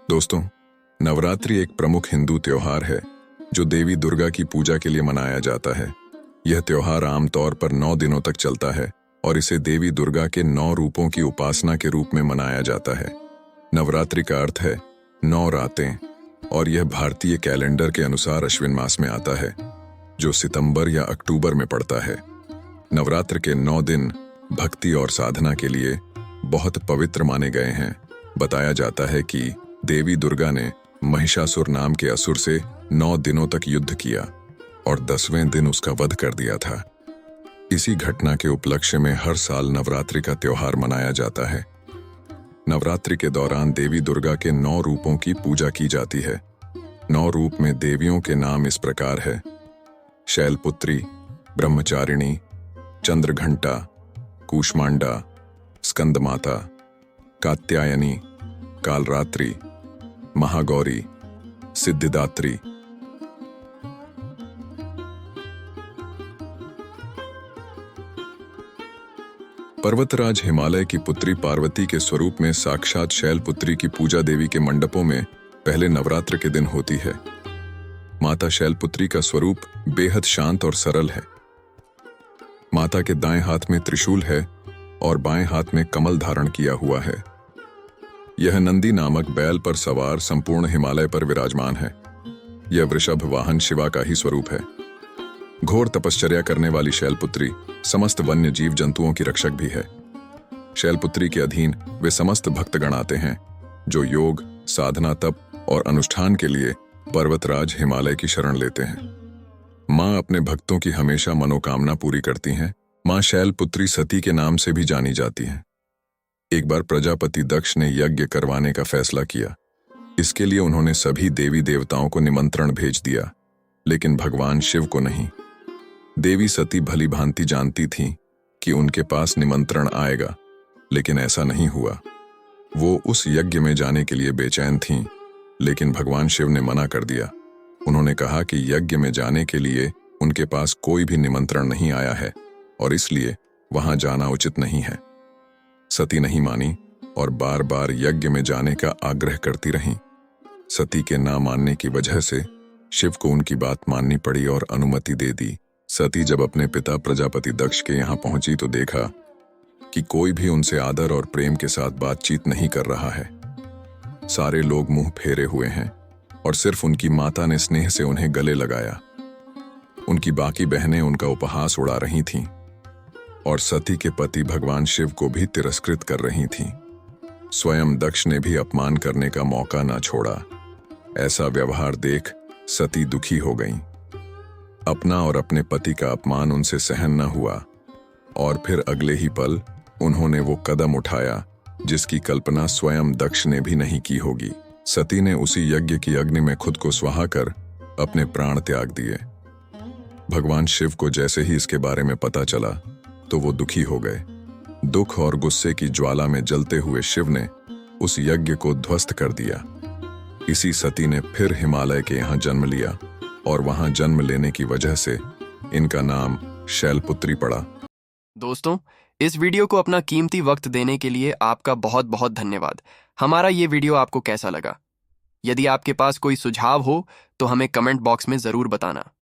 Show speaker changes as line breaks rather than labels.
दोस्तों, नवरात्रि एक प्रमुख हिंदू त्योहार है जो देवी दुर्गा की पूजा के लिए मनाया जाता है। यह त्योहार आमतौर पर 9 दिनों तक चलता है और इसे देवी दुर्गा के 9 रूपों की उपासना के रूप में मनाया जाता है। नवरात्रि का अर्थ है 9 रातें और यह भारतीय कैलेंडर के अनुसार अश्विन मास में आता है, जो सितंबर या अक्टूबर में पड़ता है। नवरात्र के 9 दिन भक्ति और साधना के लिए बहुत पवित्र माने गए हैं। बताया जाता है कि देवी दुर्गा ने महिषासुर नाम के असुर से 9 दिनों तक युद्ध किया और 10वें दिन उसका वध कर दिया था। इसी घटना के उपलक्ष्य में हर साल नवरात्रि का त्योहार मनाया जाता है। नवरात्रि के दौरान देवी दुर्गा के 9 रूपों की पूजा की जाती है। 9 रूप में देवियों के नाम इस प्रकार है: शैलपुत्री, ब्रह्मचारिणी, चंद्रघंटा, कूष्मांडा, स्कंदमाता, कात्यायनी, कालरात्रि, महागौरी, सिद्धिदात्री। पर्वतराज हिमालय की पुत्री पार्वती के स्वरूप में साक्षात शैलपुत्री की पूजा देवी के मंडपों में पहले नवरात्र के दिन होती है। माता शैलपुत्री का स्वरूप बेहद शांत और सरल है। माता के दाएं हाथ में त्रिशूल है और बाएं हाथ में कमल धारण किया हुआ है। यह नंदी नामक बैल पर सवार संपूर्ण हिमालय पर विराजमान है। यह वृषभ वाहन शिवा का ही स्वरूप है। घोर तपश्चर्या करने वाली शैलपुत्री समस्त वन्य जीव जंतुओं की रक्षक भी है। शैलपुत्री के अधीन वे समस्त भक्तगण आते हैं जो योग, साधना, तप और अनुष्ठान के लिए पर्वतराज हिमालय की शरण लेते हैं। मां अपने भक्तों की हमेशा मनोकामना पूरी करती हैं। मां शैलपुत्री सती के नाम से भी जानी जाती हैं। एक बार प्रजापति दक्ष ने यज्ञ करवाने का फैसला किया। इसके लिए उन्होंने सभी देवी देवताओं को निमंत्रण भेज दिया, लेकिन भगवान शिव को नहीं। देवी सती भली भांति जानती थीं कि उनके पास निमंत्रण आएगा, लेकिन ऐसा नहीं हुआ। वो उस यज्ञ में जाने के लिए बेचैन थीं, लेकिन भगवान शिव ने मना कर दिया। उन्होंने कहा कि यज्ञ में जाने के लिए उनके पास कोई भी निमंत्रण नहीं आया है और इसलिए वहां जाना उचित नहीं है। सती नहीं मानी और बार बार यज्ञ में जाने का आग्रह करती रहीं। सती के ना मानने की वजह से शिव को उनकी बात माननी पड़ी और अनुमति दे दी। सती जब अपने पिता प्रजापति दक्ष के यहाँ पहुंची तो देखा कि कोई भी उनसे आदर और प्रेम के साथ बातचीत नहीं कर रहा है। सारे लोग मुंह फेरे हुए हैं और सिर्फ उनकी माता ने स्नेह से उन्हें गले लगाया। उनकी बाकी बहनें उनका उपहास उड़ा रही थीं और सती के पति भगवान शिव को भी तिरस्कृत कर रही थीं। स्वयं दक्ष ने भी अपमान करने का मौका न छोड़ा। ऐसा व्यवहार देख सती दुखी हो गईं। अपना और अपने पति का अपमान उनसे सहन न हुआ और फिर अगले ही पल उन्होंने वो कदम उठाया जिसकी कल्पना स्वयं दक्ष ने भी नहीं की होगी। सती ने उसी यज्ञ की अग्नि में खुद को स्वाहा कर अपने प्राण त्याग दिए। भगवान शिव को जैसे ही इसके बारे में पता चला तो वो दुखी हो गए। दुख और गुस्से की ज्वाला में जलते हुए शिव ने उस यज्ञ को ध्वस्त कर दिया। इसी सती ने फिर हिमालय के यहाँ जन्म लिया और वहां जन्म लेने की वजह से इनका नाम शैलपुत्री पड़ा।
दोस्तों, इस वीडियो को अपना कीमती वक्त देने के लिए आपका बहुत बहुत धन्यवाद। हमारा ये वीडियो आपको कैसा लगा? यदि आपके पास कोई सुझाव हो तो हमें कमेंट बॉक्स में ज़रूर बताना।